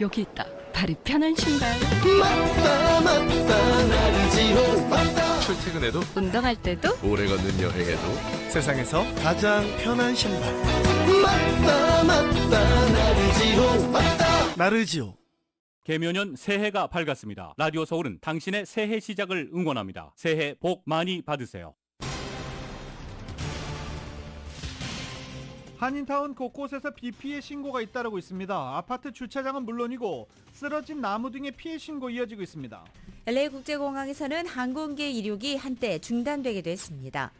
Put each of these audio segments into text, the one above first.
여기 있다. 발이 편한 신발. 맞다 맞다 나르지로 맞다. 출퇴근해도 운동할 때도 오래 걷는 여행에도 세상에서 가장 편한 신발 맞다 맞다 나르지로 맞다. 나르지오. 개묘년 새해가 밝았습니다. 라디오 서울은 당신의 새해 시작을 응원합니다. 새해 복 많이 받으세요. 한인타운 곳곳에서 비 피해 신고가 잇따르고 있습니다. 아파트 주차장은 물론이고 쓰러진 나무 등의 피해 신고 이어지고 있습니다. LA국제공항에서는 항공기 이륙이 한때 중단되기도 했습니다.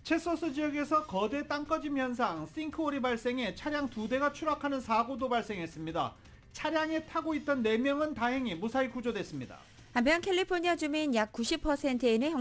체소스 지역에서 거대 땅꺼짐 현상, 싱크홀이 발생해 차량 2대가 추락하는 사고도 발생했습니다. 차량에 타고 있던 4명은 다행히 무사히 구조됐습니다. 한편 캘리포니아 주민 약 90%에는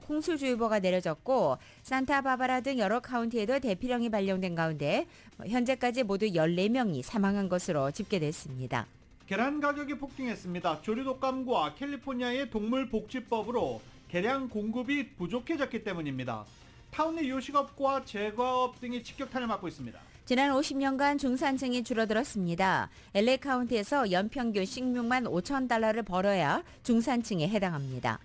홍수주의보가 내려졌고 산타바바라 등 여러 카운티에도 대피령이 발령된 가운데 현재까지 모두 14명이 사망한 것으로 집계됐습니다. 계란 가격이 폭등했습니다. 조류독감과 캘리포니아의 동물복지법으로 계량 공급이 부족해졌기 때문입니다. 타운 내 요식업과 제과업 등이 직격탄을 맞고 있습니다. 지난 50년간 중산층이 줄어들었습니다. LA 카운티에서 연평균 16만 5천 달러를 벌어야 중산층에 해당합니다.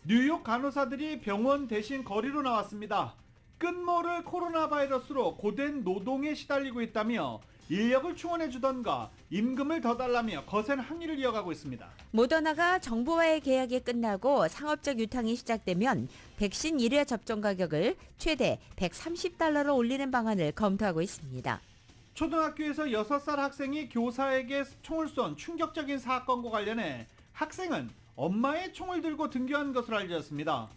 뉴욕 간호사들이 병원 대신 거리로 나왔습니다. 끝모를 코로나 바이러스로 고된 노동에 시달리고 있다며 인력을 충원해주던가 임금을 더 달라며 거센 항의를 이어가고 있습니다. 모더나가 정부와의 계약이 끝나고 상업적 유통이 시작되면 백신 1회 접종 가격을 최대 130달러로 올리는 방안을 검토하고 있습니다. 초등학교에서 6살 학생이 교사에게 총을 쏜 충격적인 사건과 관련해 학생은 엄마의 총을 들고 등교한 것으로 알려졌습니다.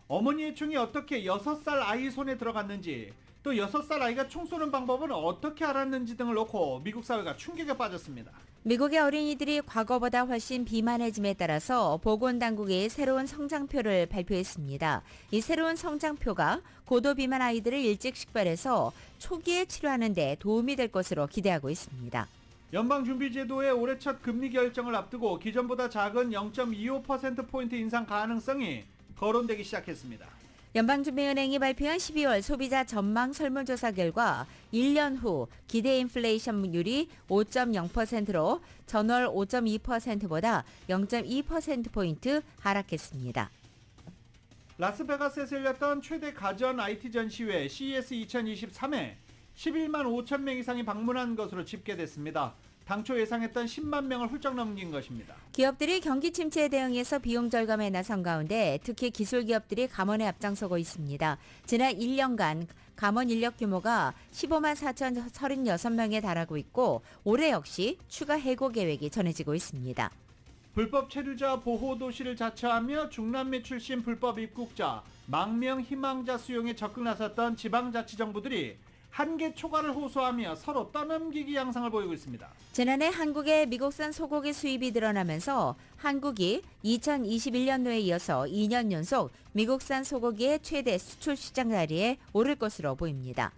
어머니의 총이 어떻게 6살 아이 손에 들어갔는지, 또 6살 아이가 총 쏘는 방법은 어떻게 알았는지 등을 놓고 미국 사회가 충격에 빠졌습니다. 미국의 어린이들이 과거보다 훨씬 비만해짐에 따라서 보건당국이 새로운 성장표를 발표했습니다. 이 새로운 성장표가 고도비만 아이들을 일찍 식별해서 초기에 치료하는 데 도움이 될 것으로 기대하고 있습니다. 연방준비제도의 올해 첫 금리 결정을 앞두고 기존보다 작은 0.25%포인트 인상 가능성이 거론되기 시작했습니다. 연방준비은행이 발표한 12월 소비자 전망 설문조사 결과 1년 후 기대 인플레이션율이 5.0%로 전월 5.2%보다 0.2%포인트 하락했습니다. 라스베가스에서 열렸던 최대 가전 IT 전시회 CES 2023에 11만 5천 명 이상이 방문한 것으로 집계됐습니다. 당초 예상했던 10만 명을 훌쩍 넘긴 것입니다. 기업들이 경기 침체에 대응해서 비용 절감에 나선 가운데 특히 기술 기업들이 감원에 앞장서고 있습니다. 지난 1년간 감원 인력 규모가 15만 4,036명에 달하고 있고 올해 역시 추가 해고 계획이 전해지고 있습니다. 불법 체류자 보호 도시를 자처하며 중남미 출신 불법 입국자, 망명 희망자 수용에 적극 나섰던 지방자치정부들이 한계 초과를 호소하며 서로 떠넘기기 양상을 보이고 있습니다. 지난해 한국의 미국산 소고기 수입이 늘어나면서 한국이 2021년도에 이어서 2년 연속 미국산 소고기의 최대 수출 시장 자리에 오를 것으로 보입니다.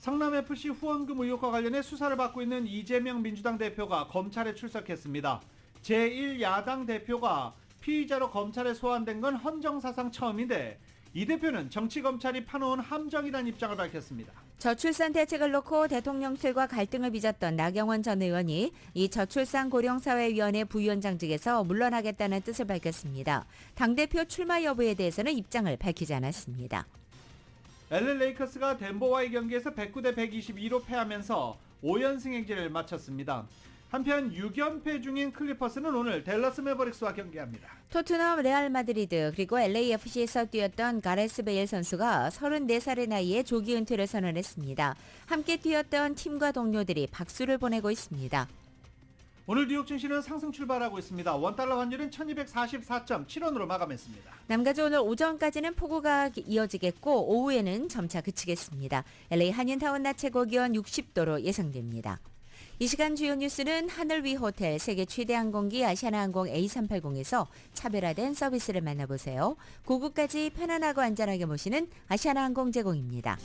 성남FC 후원금 의혹과 관련해 수사를 받고 있는 이재명 민주당 대표가 검찰에 출석했습니다. 제1야당 대표가 피의자로 검찰에 소환된 건 헌정사상 처음인데 이 대표는 정치검찰이 파놓은 함정이라는 입장을 밝혔습니다. 저출산 대책을 놓고 대통령실과 갈등을 빚었던 나경원 전 의원이 이 저출산 고령사회위원회 부위원장직에서 물러나겠다는 뜻을 밝혔습니다. 당대표 출마 여부에 대해서는 입장을 밝히지 않았습니다. LA 레이커스가 덴버와의 경기에서 109대 122로 패하면서 5연승 행진을 마쳤습니다. 한편 6연패 중인 클리퍼스는 오늘 댈러스 매버릭스와 경기합니다. 토트넘, 레알 마드리드 그리고 LAFC에서 뛰었던 가레스 베일 선수가 34살의 나이에 조기 은퇴를 선언했습니다. 함께 뛰었던 팀과 동료들이 박수를 보내고 있습니다. 오늘 뉴욕 증시는 상승 출발하고 있습니다. 원달러 환율은 1244.7원으로 마감했습니다. 남가주 오늘 오전까지는 폭우가 이어지겠고 오후에는 점차 그치겠습니다. LA 한인타운 낮 최고 기온 60도로 예상됩니다. 이 시간 주요 뉴스는 하늘 위 호텔 세계 최대 항공기 아시아나항공 A380에서 차별화된 서비스를 만나보세요. 고국까지 편안하고 안전하게 모시는 아시아나항공 제공입니다.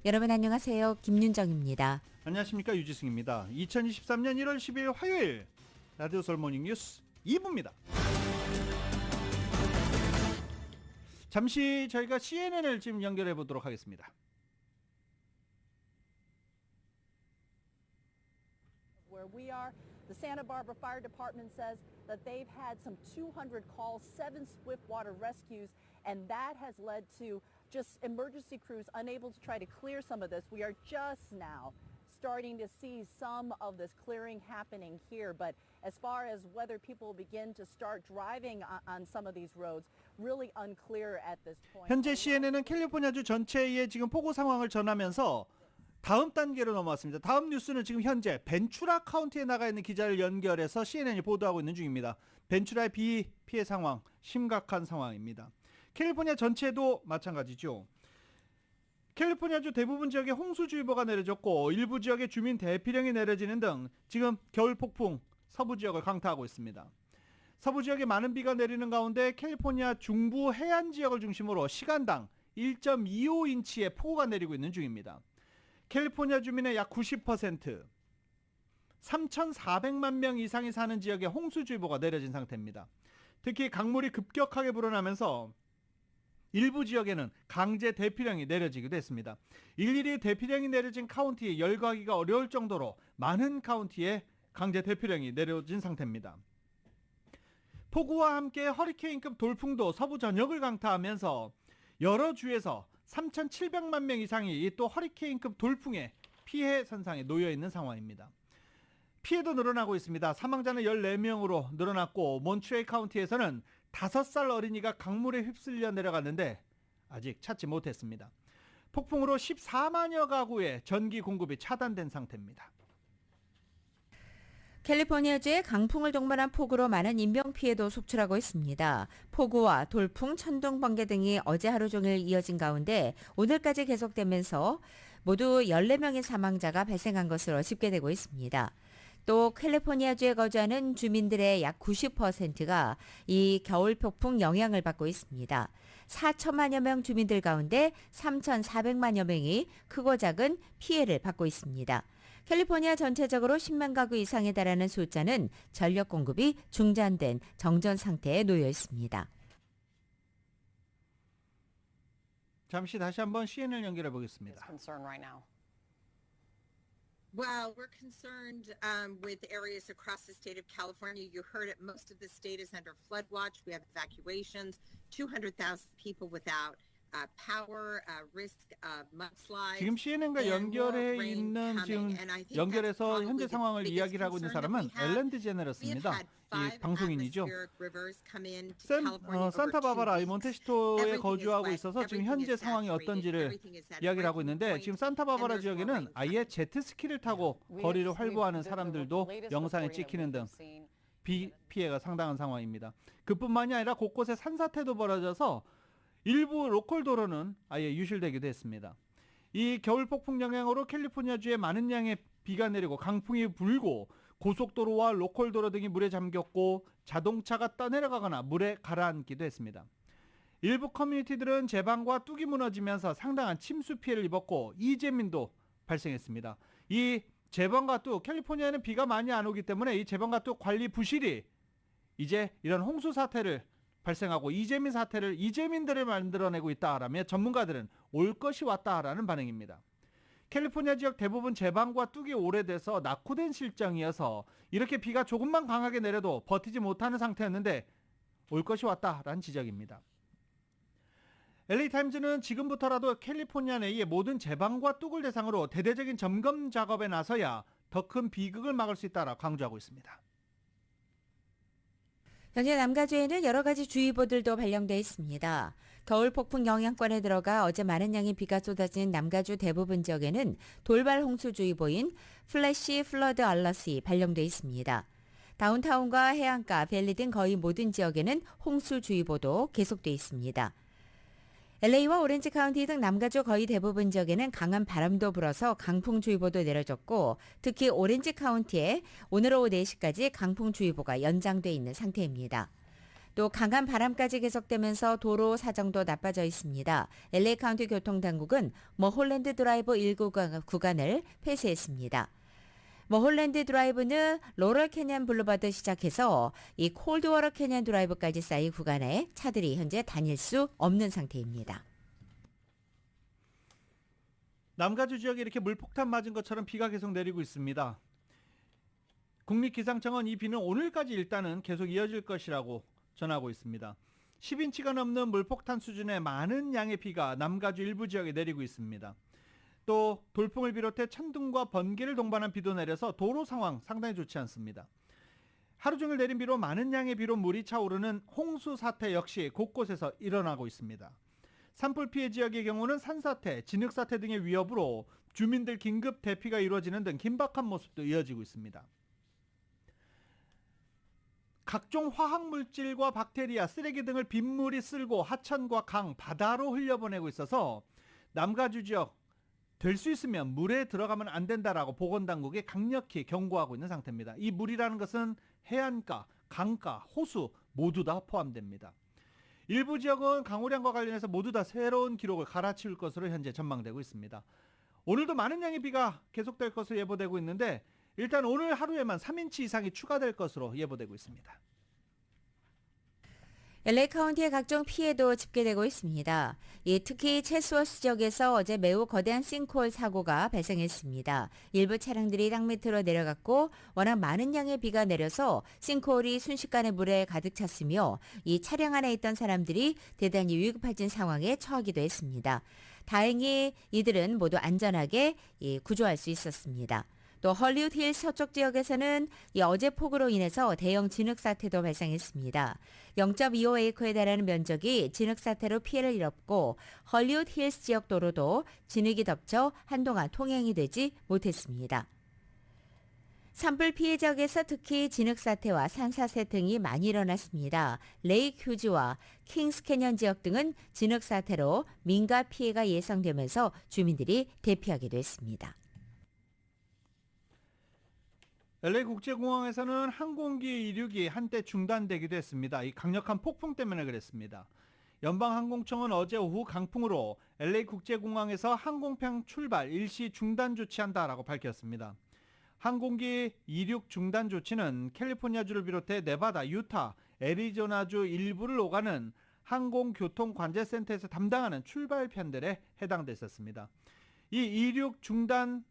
여러분 안녕하세요. 김윤정입니다. 안녕하십니까, 유지승입니다. 2023년 1월 10일 화요일 라디오 서울 모닝 뉴스 2부입니다. 잠시 저희가 CNN을 지금 연결해 보도록 하겠습니다. where we are. The Santa Barbara Fire Department says that they've had some 200 calls, 7 swiftwater rescues, and that has led to just emergency crews unable to try to clear some of this. We are just now starting to see some of this clearing happening here, but as far as whether people will begin to start driving on some of these roads, really unclear at this point. 현재 CNN은 캘리포니아주 전체의 지금 폭우 상황을 전하면서 다음 단계로 넘어왔습니다. 다음 뉴스는 지금 현재 벤추라 카운티에 나가 있는 기자를 연결해서 CNN이 보도하고 있는 중입니다. 벤추라의 비 피해 상황 심각한 상황입니다. 캘리포니아 전체도 마찬가지죠. 캘리포니아주 대부분 지역에 홍수주의보가 내려졌고 일부 지역에 주민 대피령이 내려지는 등 지금 겨울 폭풍 서부 지역을 강타하고 있습니다. 서부 지역에 많은 비가 내리는 가운데 캘리포니아 중부 해안 지역을 중심으로 시간당 1.25인치의 폭우가 내리고 있는 중입니다. 캘리포니아 주민의 약 90%, 3,400만 명 이상이 사는 지역에 홍수주의보가 내려진 상태입니다. 특히 강물이 급격하게 불어나면서 일부 지역에는 강제 대피령이 내려지기도 했습니다. 일일이 대피령이 내려진 카운티에 열거하기가 어려울 정도로 많은 카운티에 강제 대피령이 내려진 상태입니다. 폭우와 함께 허리케인급 돌풍도 서부 전역을 강타하면서 여러 주에서 3,700만 명 이상이 또 허리케인급 돌풍의 피해 선상에 놓여 있는 상황입니다. 피해도 늘어나고 있습니다. 사망자는 14명으로 늘어났고 몬트레이 카운티에서는 5살 어린이가 강물에 휩쓸려 내려갔는데 아직 찾지 못했습니다. 폭풍으로 14만여 가구의 전기 공급이 차단된 상태입니다. 캘리포니아주의 강풍을 동반한 폭우로 많은 인명피해도 속출하고 있습니다. 폭우와 돌풍, 천둥, 번개 등이 어제 하루 종일 이어진 가운데 오늘까지 계속되면서 모두 14명의 사망자가 발생한 것으로 집계되고 있습니다. 또 캘리포니아주에 거주하는 주민들의 약 90%가 이 겨울 폭풍 영향을 받고 있습니다. 4천만여 명 주민들 가운데 3,400만여 명이 크고 작은 피해를 받고 있습니다. 캘리포니아 전체적으로 10만 가구 이상에 달하는 숫자는 전력 공급이 중단된 정전 상태에 놓여 있습니다. 잠시 다시 한번 CNN을 연결해 보겠습니다. Well, we're concerned with areas across the state of California. You heard it, most of the state is under flood watch. We have evacuations, 200,000 people without power, risk of mudslides. 지금 CNN과 연결해 있는 지금 연결해서 현재 상황을 이야기를 하고 있는 사람은 엘렌 디제네러스입니다. 이 방송인이죠. 산타바바라 몬테시토에 거주하고 있어서 지금 현재 상황이 어떤지를 이야기를 하고 있는데 지금 산타바바라 지역에는 아예 제트스키를 타고 거리를 활보하는 사람들도 영상에 찍히는 등 비 피해가 상당한 상황입니다. 그뿐만이 아니라 곳곳에 산사태도 벌어져서 일부 로컬 도로는 아예 유실되기도 했습니다. 이 겨울 폭풍 영향으로 캘리포니아주에 많은 양의 비가 내리고 강풍이 불고 고속도로와 로컬 도로 등이 물에 잠겼고 자동차가 떠내려가거나 물에 가라앉기도 했습니다. 일부 커뮤니티들은 제방과 뚝이 무너지면서 상당한 침수 피해를 입었고 이재민도 발생했습니다. 이 제방과 뚝, 캘리포니아에는 비가 많이 안 오기 때문에 이 제방과 뚝 관리 부실이 이제 이런 홍수 사태를 발생하고 이재민들을 만들어내고 있다라며 전문가들은 올 것이 왔다라는 반응입니다. 캘리포니아 지역 대부분 제방과 뚝이 오래돼서 낙후된 실정이어서 이렇게 비가 조금만 강하게 내려도 버티지 못하는 상태였는데 올 것이 왔다라는 지적입니다. LA타임즈는 지금부터라도 캘리포니아 내의 모든 제방과 뚝을 대상으로 대대적인 점검 작업에 나서야 더 큰 비극을 막을 수 있다라고 강조하고 있습니다. 현재 남가주에는 여러 가지 주의보들도 발령돼 있습니다. 겨울 폭풍 영향권에 들어가 어제 많은 양의 비가 쏟아진 남가주 대부분 지역에는 돌발 홍수주의보인 플래시 플러드 알러시 발령돼 있습니다. 다운타운과 해안가, 밸리 등 거의 모든 지역에는 홍수주의보도 계속돼 있습니다. LA와 오렌지 카운티 등 남가주 거의 대부분 지역에는 강한 바람도 불어서 강풍주의보도 내려졌고 특히 오렌지 카운티에 오늘 오후 4시까지 강풍주의보가 연장돼 있는 상태입니다. 또 강한 바람까지 계속되면서 도로 사정도 나빠져 있습니다. LA 카운티 교통당국은 머홀랜드 드라이브 1구간을 폐쇄했습니다. 머홀랜드 드라이브는 로럴 캐년 블루바드 시작해서 이 콜드워터 캐년 드라이브까지 쌓인 구간에 차들이 현재 다닐 수 없는 상태입니다. 남가주 지역에 이렇게 물폭탄 맞은 것처럼 비가 계속 내리고 있습니다. 국립기상청은 이 비는 오늘까지 일단은 계속 이어질 것이라고 전하고 있습니다. 10인치가 넘는 물폭탄 수준의 많은 양의 비가 남가주 일부 지역에 내리고 있습니다. 또 돌풍을 비롯해 천둥과 번개를 동반한 비도 내려서 도로 상황 상당히 좋지 않습니다. 하루 종일 내린 비로 많은 양의 비로 물이 차오르는 홍수 사태 역시 곳곳에서 일어나고 있습니다. 산불 피해 지역의 경우는 산사태, 진흙사태 등의 위협으로 주민들 긴급 대피가 이루어지는 등 긴박한 모습도 이어지고 있습니다. 각종 화학물질과 박테리아, 쓰레기 등을 빗물이 쓸고 하천과 강, 바다로 흘려보내고 있어서 남가주 지역 될 수 있으면 물에 들어가면 안 된다라고 보건당국에 강력히 경고하고 있는 상태입니다. 이 물이라는 것은 해안가, 강가, 호수 모두 다 포함됩니다. 일부 지역은 강우량과 관련해서 모두 다 새로운 기록을 갈아치울 것으로 현재 전망되고 있습니다. 오늘도 많은 양의 비가 계속될 것으로 예보되고 있는데 일단 오늘 하루에만 3인치 이상이 추가될 것으로 예보되고 있습니다. LA 카운티의 각종 피해도 집계되고 있습니다. 특히 체스워스 지역에서 어제 매우 거대한 싱크홀 사고가 발생했습니다. 일부 차량들이 땅 밑으로 내려갔고 워낙 많은 양의 비가 내려서 싱크홀이 순식간에 물에 가득 찼으며 이 차량 안에 있던 사람들이 대단히 위급해진 상황에 처하기도 했습니다. 다행히 이들은 모두 안전하게 구조할 수 있었습니다. 또 헐리우드 힐 서쪽 지역에서는 어제 폭우로 인해서 대형 진흙사태도 발생했습니다. 0.25에이커에 달하는 면적이 진흙사태로 피해를 입었고 헐리우드 힐스 지역 도로도 진흙이 덮쳐 한동안 통행이 되지 못했습니다. 산불 피해 지역에서 특히 진흙사태와 산사태 등이 많이 일어났습니다. 레이크 휴즈와 킹스 캐년 지역 등은 진흙사태로 민가 피해가 예상되면서 주민들이 대피하기도 했습니다. LA 국제공항에서는 항공기 이륙이 한때 중단되기도 했습니다. 이 강력한 폭풍 때문에 그랬습니다. 연방항공청은 어제 오후 강풍으로 LA 국제공항에서 항공편 출발 일시 중단 조치한다라고 밝혔습니다. 항공기 이륙 중단 조치는 캘리포니아주를 비롯해 네바다, 유타, 애리조나주 일부를 오가는 항공교통관제센터에서 담당하는 출발편들에 해당됐었습니다. 이 이륙 중단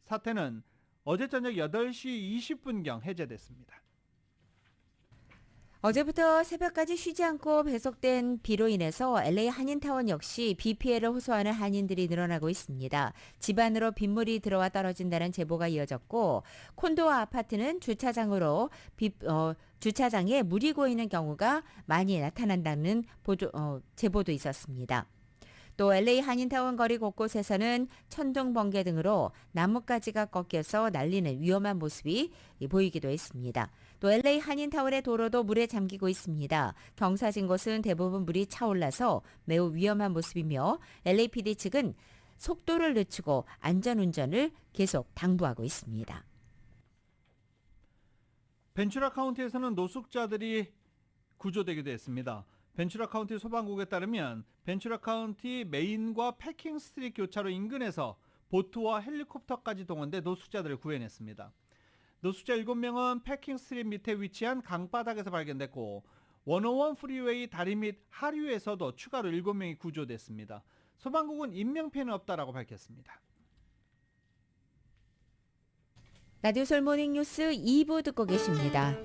사태는 어제 저녁 8시 20분경 해제됐습니다. 어제부터 새벽까지 쉬지 않고 계속된 비로 인해서 LA 한인타운 역시 비 피해를 호소하는 한인들이 늘어나고 있습니다. 집 안으로 빗물이 들어와 떨어진다는 제보가 이어졌고 콘도와 아파트는 주차장에 물이 고이는 경우가 많이 나타난다는 제보도 있었습니다. 또 LA 한인타운 거리 곳곳에서는 천둥, 번개 등으로 나뭇가지가 꺾여서 날리는 위험한 모습이 보이기도 했습니다. 또 LA 한인타운의 도로도 물에 잠기고 있습니다. 경사진 곳은 대부분 물이 차올라서 매우 위험한 모습이며 LAPD 측은 속도를 늦추고 안전운전을 계속 당부하고 있습니다. 벤츄라 카운티에서는 노숙자들이 구조되기도 했습니다. 벤츄라 카운티 소방국에 따르면 벤츄라 카운티 메인과 패킹 스트리트 교차로 인근에서 보트와 헬리콥터까지 동원돼 노숙자들을 구해냈습니다. 노숙자 7명은 패킹 스트리트 밑에 위치한 강바닥에서 발견됐고 101 프리웨이 다리 및 하류에서도 추가로 7명이 구조됐습니다. 소방국은 인명피해는 없다라고 밝혔습니다. 라디오 솔 모닝 뉴스 2부 듣고 계십니다.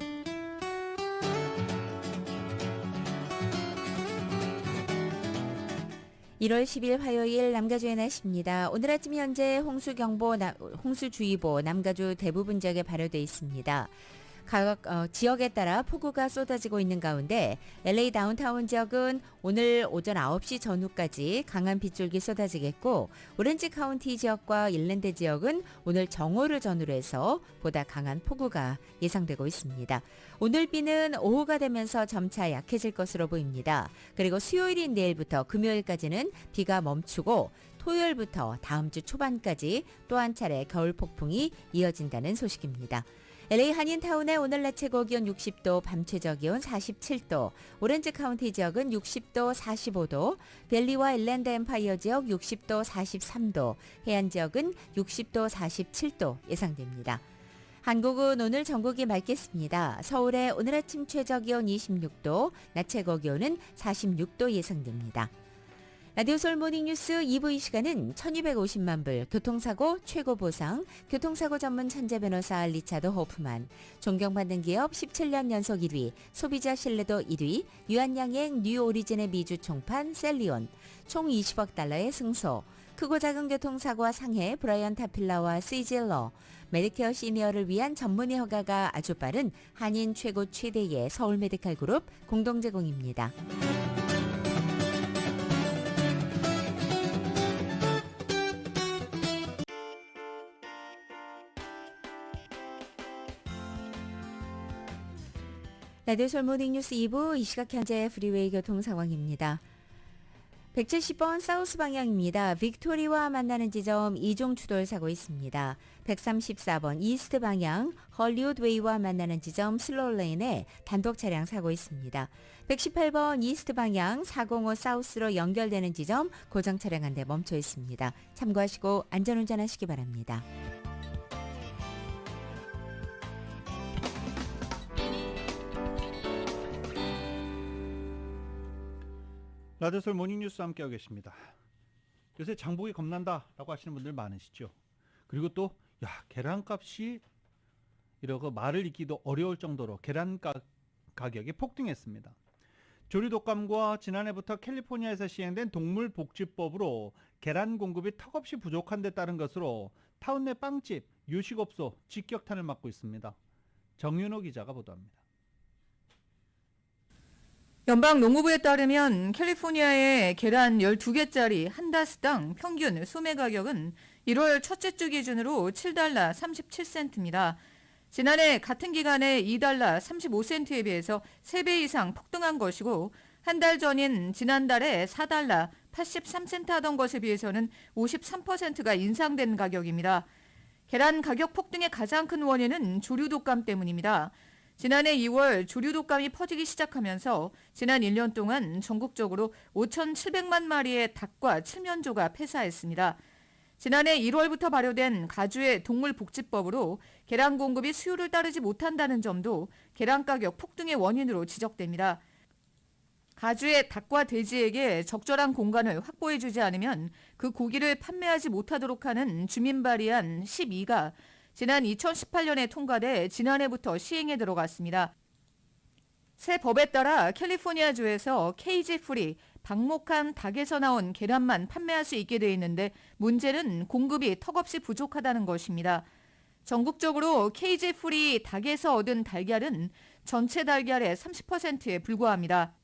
1월 10일 화요일 남가주의 날씨입니다. 오늘 아침 현재 홍수주의보 남가주 대부분 지역에 발효되어 있습니다. 각 지역에 따라 폭우가 쏟아지고 있는 가운데 LA 다운타운 지역은 오늘 오전 9시 전후까지 강한 빗줄기 쏟아지겠고 오렌지 카운티 지역과 일랜드 지역은 오늘 정오를 전후로 해서 보다 강한 폭우가 예상되고 있습니다. 오늘 비는 오후가 되면서 점차 약해질 것으로 보입니다. 그리고 수요일인 내일부터 금요일까지는 비가 멈추고 토요일부터 다음 주 초반까지 또 한 차례 겨울 폭풍이 이어진다는 소식입니다. LA 한인타운의 오늘 낮 최고 기온 60도, 밤 최저 기온 47도, 오렌지 카운티 지역은 60도, 45도, 벨리와 일랜드 엠파이어 지역 60도, 43도, 해안 지역은 60도, 47도 예상됩니다. 한국은 오늘 전국이 맑겠습니다. 서울의 오늘 아침 최저 기온 26도, 낮 최고 기온은 46도 예상됩니다. 라디오 서울 모닝뉴스 2부 이 시간은 1250만 불, 교통사고 최고 보상, 교통사고 전문 천재 변호사 리차드 호프만, 존경받는 기업 17년 연속 1위, 소비자 신뢰도 1위, 유한양행 뉴 오리진의 미주 총판 셀리온, 총 20억 달러의 승소, 크고 작은 교통사고와 상해 브라이언 타필라와 시질러, 메디케어 시니어를 위한 전문의 허가가 아주 빠른 한인 최고 최대의 서울 메디칼 그룹 공동 제공입니다. 라디오 서울 모닝뉴스 2부 이 시각 현재 프리웨이 교통 상황입니다. 170번 사우스 방향입니다. 빅토리와 만나는 지점 이종 추돌 사고 있습니다. 134번 이스트 방향 헐리우드 웨이와 만나는 지점 슬로우 레인에 단독 차량 사고 있습니다. 118번 이스트 방향 405 사우스로 연결되는 지점 고정 차량 한 대 멈춰 있습니다. 참고하시고 안전운전하시기 바랍니다. 라디오 서울 모닝뉴스 함께하고 계십니다. 요새 장보기 겁난다라고 하시는 분들 많으시죠. 그리고 또 계란값이 이러고 말을 잇기도 어려울 정도로 계란 가격이 폭등했습니다. 조류독감과 지난해부터 캘리포니아에서 시행된 동물복지법으로 계란 공급이 턱없이 부족한 데 따른 것으로 타운 내 빵집, 요식업소 직격탄을 맞고 있습니다. 정윤호 기자가 보도합니다. 연방농무부에 따르면 캘리포니아의 계란 12개짜리 한 다스당 평균 소매 가격은 1월 첫째 주 기준으로 $7 37센트입니다. 지난해 같은 기간에 $2 35센트에 비해서 3배 이상 폭등한 것이고 한 달 전인 지난달에 $4 83센트 하던 것에 비해서는 53%가 인상된 가격입니다. 계란 가격 폭등의 가장 큰 원인은 조류독감 때문입니다. 지난해 2월 조류독감이 퍼지기 시작하면서 지난 1년 동안 전국적으로 5,700만 마리의 닭과 칠면조가 폐사했습니다. 지난해 1월부터 발효된 가주의 동물복지법으로 계란 공급이 수요를 따르지 못한다는 점도 계란 가격 폭등의 원인으로 지적됩니다. 가주의 닭과 돼지에게 적절한 공간을 확보해주지 않으면 그 고기를 판매하지 못하도록 하는 주민 발의안 12가 지난 2018년에 통과돼 지난해부터 시행에 들어갔습니다. 새 법에 따라 캘리포니아주에서 케이지 프리, 방목한 닭에서 나온 계란만 판매할 수 있게 돼 있는데 문제는 공급이 턱없이 부족하다는 것입니다. 전국적으로 케이지 프리 닭에서 얻은 달걀은 전체 달걀의 30%에 불과합니다.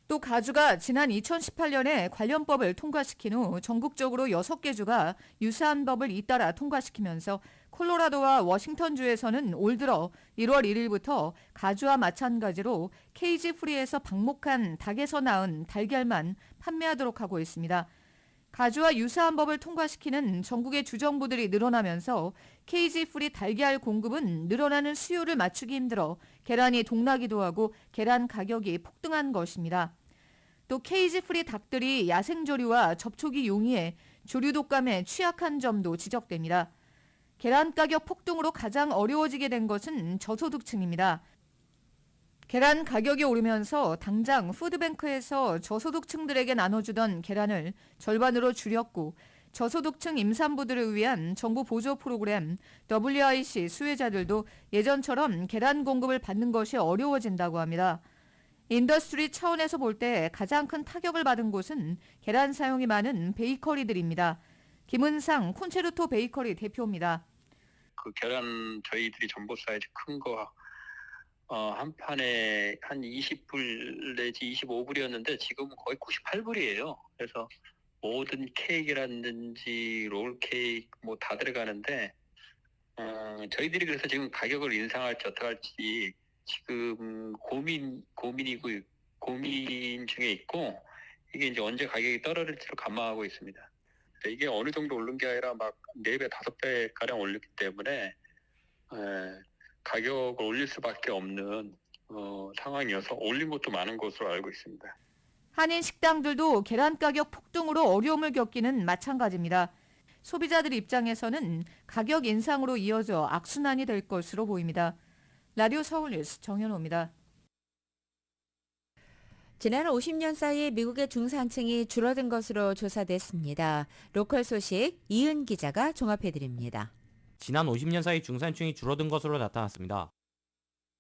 또 가주가 지난 2018년에 관련 법을 통과시킨 후 전국적으로 6개 주가 유사한 법을 잇따라 통과시키면서 콜로라도와 워싱턴주에서는 올 들어 1월 1일부터 가주와 마찬가지로 케이지 프리에서 방목한 닭에서 낳은 달걀만 판매하도록 하고 있습니다. 가주와 유사한 법을 통과시키는 전국의 주정부들이 늘어나면서 케이지 프리 달걀 공급은 늘어나는 수요를 맞추기 힘들어 계란이 동나기도 하고 계란 가격이 폭등한 것입니다. 또 케이지 프리 닭들이 야생조류와 접촉이 용이해 조류독감에 취약한 점도 지적됩니다. 계란 가격 폭등으로 가장 어려워지게 된 것은 저소득층입니다. 계란 가격이 오르면서 당장 푸드뱅크에서 저소득층들에게 나눠주던 계란을 절반으로 줄였고 저소득층 임산부들을 위한 정부 보조 프로그램 WIC 수혜자들도 예전처럼 계란 공급을 받는 것이 어려워진다고 합니다. 인더스트리 차원에서 볼 때 가장 큰 타격을 받은 곳은 계란 사용이 많은 베이커리들입니다. 김은상 콘체르토 베이커리 대표입니다. 그 계란 저희들이 전보 사이즈 큰 거 한 판에 한 20불 내지 25불이었는데 지금은 거의 98불이에요. 그래서 모든 케이크라든지 롤 케이크 뭐 다 들어가는데 저희들이 그래서 지금 가격을 인상할지 어떡할지 지금 고민 중에 있고 이게 이제 언제 가격이 떨어질지를 관망하고 있습니다. 이게 어느 정도 오른 게 아니라 막 4배, 5배 가량 올렸기 때문에 가격을 올릴 수밖에 없는 상황이어서 올린 것도 많은 것으로 알고 있습니다. 한인 식당들도 계란 가격 폭등으로 어려움을 겪기는 마찬가지입니다. 소비자들 입장에서는 가격 인상으로 이어져 악순환이 될 것으로 보입니다. 라디오 서울 뉴스 정현호입니다. 지난 50년 사이 미국의 중산층이 줄어든 것으로 조사됐습니다. 로컬 소식 이은 기자가 종합해드립니다. 지난 50년 사이 중산층이 줄어든 것으로 나타났습니다.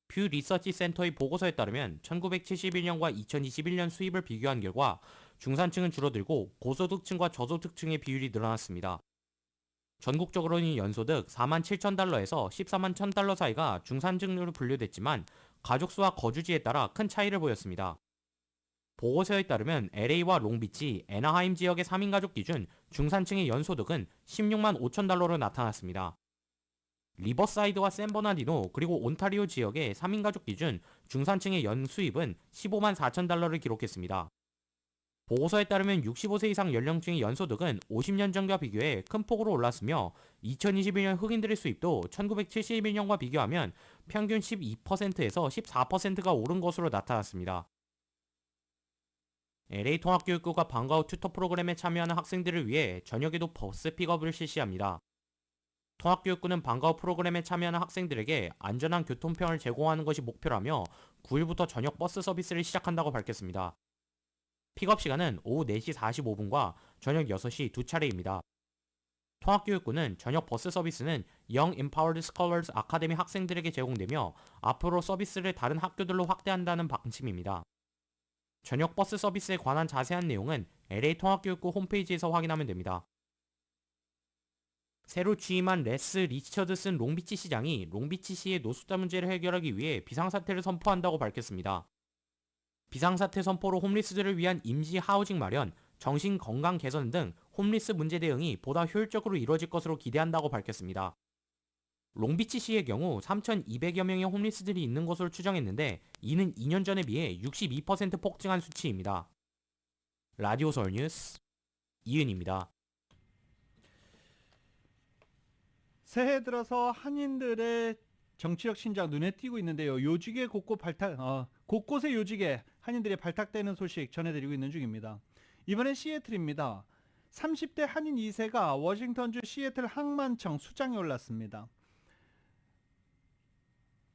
퓨 리서치 센터의 보고서에 따르면 1971년과 2021년 수입을 비교한 결과 중산층은 줄어들고 고소득층과 저소득층의 비율이 늘어났습니다. 전국적으로는 연소득 4만 7천 달러에서 14만 1천 달러 사이가 중산층으로 분류됐지만 가족수와 거주지에 따라 큰 차이를 보였습니다. 보고서에 따르면 LA와 롱비치, 애나하임 지역의 3인 가족 기준 중산층의 연소득은 16만 5천 달러로 나타났습니다. 리버사이드와 샌버나디노 그리고 온타리오 지역의 3인 가족 기준 중산층의 연수입은 15만 4천 달러를 기록했습니다. 보고서에 따르면 65세 이상 연령층의 연소득은 50년 전과 비교해 큰 폭으로 올랐으며 2021년 흑인들의 수입도 1971년과 비교하면 평균 12%에서 14%가 오른 것으로 나타났습니다. LA 통합교육부가 방과후 튜터 프로그램에 참여하는 학생들을 위해 저녁에도 버스 픽업을 실시합니다. 통합교육부는 방과후 프로그램에 참여하는 학생들에게 안전한 교통편을 제공하는 것이 목표라며 9일부터 저녁 버스 서비스를 시작한다고 밝혔습니다. 픽업 시간은 오후 4시 45분과 저녁 6시 두 차례입니다. 통합교육부는 저녁 버스 서비스는 Young Empowered Scholars 아카데미 학생들에게 제공되며 앞으로 서비스를 다른 학교들로 확대한다는 방침입니다. 저녁 버스 서비스에 관한 자세한 내용은 LA 통합교육부 홈페이지에서 확인하면 됩니다. 새로 취임한 레스 리처드슨 롱비치 시장이 롱비치시의 노숙자 문제를 해결하기 위해 비상사태를 선포한다고 밝혔습니다. 비상사태 선포로 홈리스들을 위한 임시 하우징 마련, 정신건강 개선 등 홈리스 문제 대응이 보다 효율적으로 이루어질 것으로 기대한다고 밝혔습니다. 롱비치시의 경우 3,200여 명의 홈리스들이 있는 것으로 추정했는데 이는 2년 전에 비해 62% 폭증한 수치입니다. 라디오 서울 뉴스 이은입니다. 새해 들어서 한인들의 정치적 신장 눈에 띄고 있는데요. 요직에 곳곳에 요직에 한인들이 발탁되는 소식 전해드리고 있는 중입니다. 이번엔 시애틀입니다. 30대 한인 2세가 워싱턴주 시애틀 항만청 수장에 올랐습니다.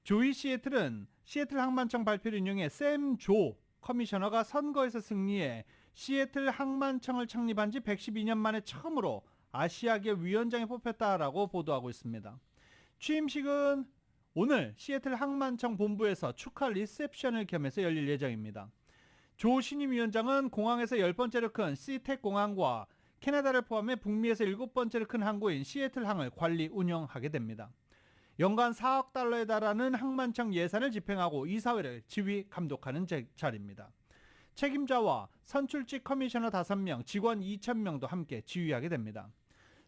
조이 시애틀은 시애틀 항만청 발표를 인용해 샘 조 커미셔너가 선거에서 승리해 시애틀 항만청을 창립한 지 112년 만에 처음으로 아시아계 위원장에 뽑혔다라고 보도하고 있습니다. 취임식은 오늘 시애틀 항만청 본부에서 축하 리셉션을 겸해서 열릴 예정입니다. 조 신임 위원장은 공항에서 10번째로 큰 시텍 공항과 캐나다를 포함해 북미에서 7번째로 큰 항구인 시애틀 항을 관리 운영하게 됩니다. 연간 4억 달러에 달하는 항만청 예산을 집행하고 이사회를 지휘 감독하는 자리입니다. 책임자와 선출직 커미셔너 5명, 직원 2,000명도 함께 지휘하게 됩니다.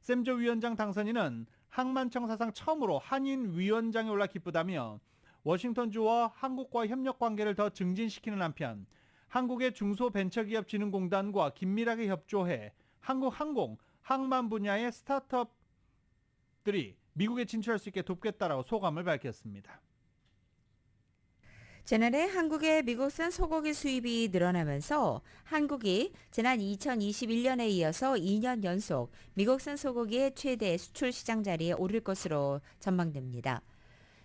샘조 위원장 당선인은 항만청 사상 처음으로 한인 위원장에 올라 기쁘다며 워싱턴주와 한국과 협력 관계를 더 증진시키는 한편 한국의 중소벤처기업진흥공단과 긴밀하게 협조해 한국 항공, 항만 분야의 스타트업들이 미국에 진출할 수 있게 돕겠다라고 소감을 밝혔습니다. 지난해 한국의 미국산 소고기 수입이 늘어나면서 한국이 지난 2021년에 이어서 2년 연속 미국산 소고기의 최대 수출 시장 자리에 오를 것으로 전망됩니다.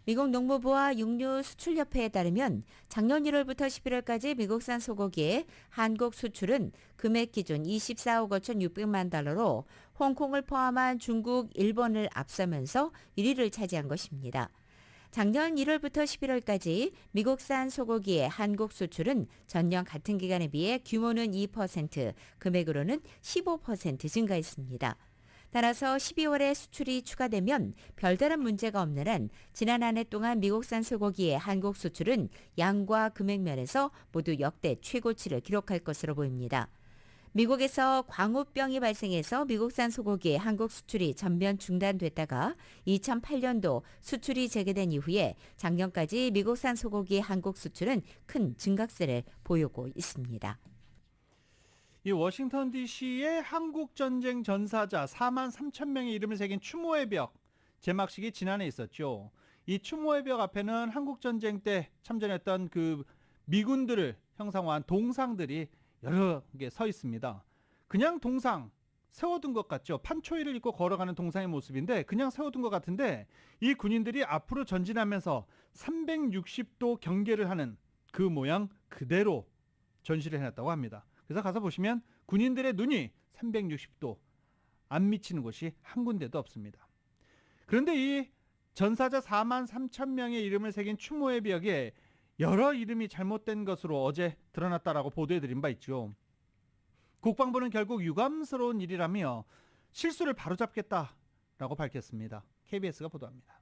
미국 농무부와 육류수출협회에 따르면 작년 1월부터 11월까지 미국산 소고기의 한국 수출은 금액 기준 24억 5,600만 달러로 홍콩을 포함한 중국, 일본을 앞서면서 1위를 차지한 것입니다. 작년 1월부터 11월까지 미국산 소고기의 한국 수출은 전년 같은 기간에 비해 규모는 2%, 금액으로는 15% 증가했습니다. 따라서 12월에 수출이 추가되면 별다른 문제가 없는 한 지난 한 해 동안 미국산 소고기의 한국 수출은 양과 금액 면에서 모두 역대 최고치를 기록할 것으로 보입니다. 미국에서 광우병이 발생해서 미국산 소고기의 한국 수출이 전면 중단됐다가 2008년도 수출이 재개된 이후에 작년까지 미국산 소고기의 한국 수출은 큰 증가세를 보이고 있습니다. 이 워싱턴 DC의 한국전쟁 전사자 4만 3천 명의 이름을 새긴 추모의 벽 제막식이 지난해 있었죠. 이 추모의 벽 앞에는 한국전쟁 때 참전했던 그 미군들을 형상화한 동상들이 여러 개 서 있습니다. 그냥 동상 세워둔 것 같죠. 판초이를 입고 걸어가는 동상의 모습인데 그냥 세워둔 것 같은데 이 군인들이 앞으로 전진하면서 360도 경계를 하는 그 모양 그대로 전시를 해놨다고 합니다. 그래서 가서 보시면 군인들의 눈이 360도 안 미치는 곳이 한 군데도 없습니다. 그런데 이 전사자 4만 3천 명의 이름을 새긴 추모의 벽에 여러 이름이 잘못된 것으로 어제 드러났다라고 보도해드린 바 있죠. 국방부는 결국 유감스러운 일이라며 실수를 바로잡겠다라고 밝혔습니다. KBS가 보도합니다.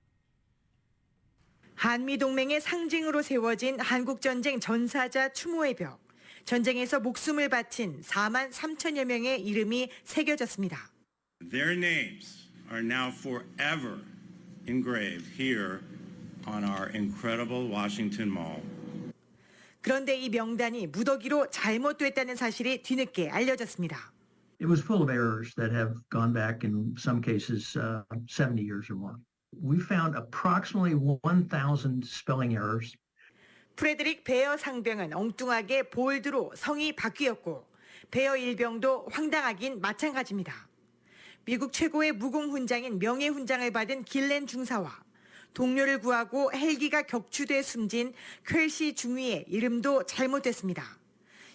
한미동맹의 상징으로 세워진 한국전쟁 전사자 추모의 벽. 전쟁에서 목숨을 바친 4만 3천여 명의 이름이 새겨졌습니다. Their names are now forever engraved here on our incredible Washington Mall. 그런데 이 명단이 무더기로 잘못됐다는 사실이 뒤늦게 알려졌습니다. It was full of errors that have gone back in some cases 70 years or more. We found approximately 1,000 spelling errors. 프레드릭 베어 상병은 엉뚱하게 볼드로 성이 바뀌었고 베어 일병도 황당하긴 마찬가지입니다. 미국 최고의 무공훈장인 명예훈장을 받은 길렌 중사와 동료를 구하고 헬기가 격추돼 숨진 퀄시 중위의 이름도 잘못됐습니다.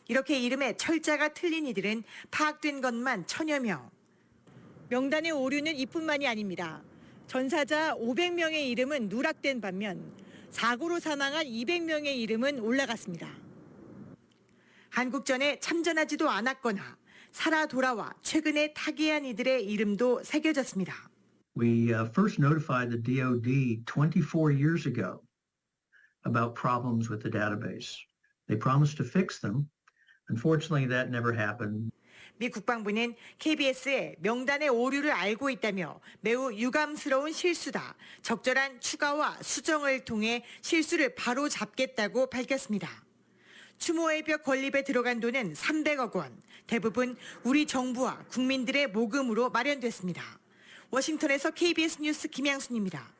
이렇게 이름에 철자가 틀린 이들은 파악된 것만 1,000여 명. 명단의 오류는 이뿐만이 아닙니다. 전사자 500명의 이름은 누락된 반면 사고로 사망한 200명의 이름은 올라갔습니다. 한국전에 참전하지도 않았거나 살아 돌아와 최근에 타계한 이들의 이름도 새겨졌습니다. We first notified the DoD 24 years ago about problems with the database. They promised to fix them. Unfortunately, that never happened. 미 국방부는 KBS에 명단의 오류를 알고 있다며 매우 유감스러운 실수다. 적절한 추가와 수정을 통해 실수를 바로 잡겠다고 밝혔습니다. 추모의 벽 건립에 들어간 돈은 300억 원. 대부분 우리 정부와 국민들의 모금으로 마련됐습니다. 워싱턴에서 KBS 뉴스 김양순입니다.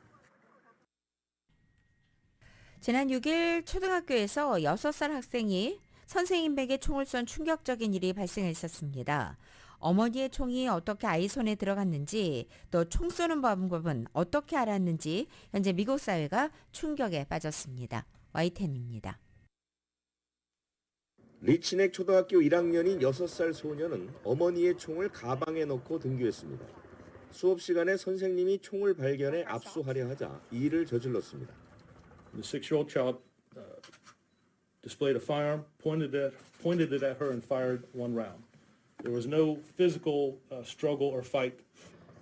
지난 6일 초등학교에서 6살 학생이 선생님에게 총을 쏜 충격적인 일이 발생했었습니다. 어머니의 총이 어떻게 아이 손에 들어갔는지 또 총 쏘는 방법은 어떻게 알았는지 현재 미국 사회가 충격에 빠졌습니다. YTN입니다. 리치넥 초등학교 1학년인 6살 소녀는 어머니의 총을 가방에 넣고 등교했습니다. 수업 시간에 선생님이 총을 발견해 압수하려 하자 이 일을 저질렀습니다. The 6-year-old child displayed a firearm, pointed it at her and fired one round. There was no physical struggle or fight.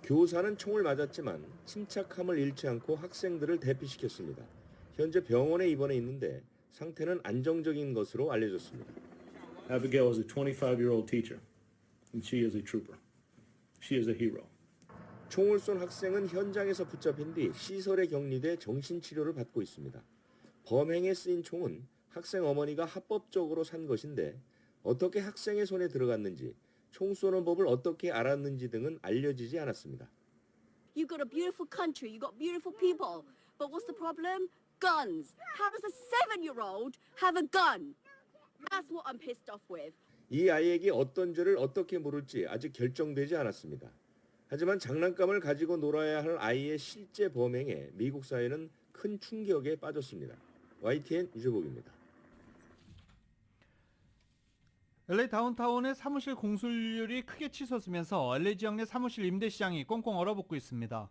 교사는 총을 맞았지만 침착함을 잃지 않고 학생들을 대피시켰습니다. 현재 병원에 입원해 있는데 상태는 안정적인 것으로 알려졌습니다. Abigail is a 25-year-old teacher, and she is a trooper. She is a hero. 총을 쏜 학생은 현장에서 붙잡힌 뒤 시설에 격리돼 정신치료를 받고 있습니다. 범행에 쓰인 총은 학생 어머니가 합법적으로 산 것인데 어떻게 학생의 손에 들어갔는지, 총 쏘는 법을 어떻게 알았는지 등은 알려지지 않았습니다. You've got a beautiful country, you've got beautiful people, but what's the problem? Guns. How does a 7-year-old have a gun? That's what I'm pissed off with. 이 아이에게 어떤 죄를 어떻게 물을지 아직 결정되지 않았습니다. 하지만 장난감을 가지고 놀아야 할 아이의 실제 범행에 미국 사회는 큰 충격에 빠졌습니다. YTN 유재복입니다. LA 다운타운의 사무실 공실률이 크게 치솟으면서 LA 지역 내 사무실 임대 시장이 꽁꽁 얼어붙고 있습니다.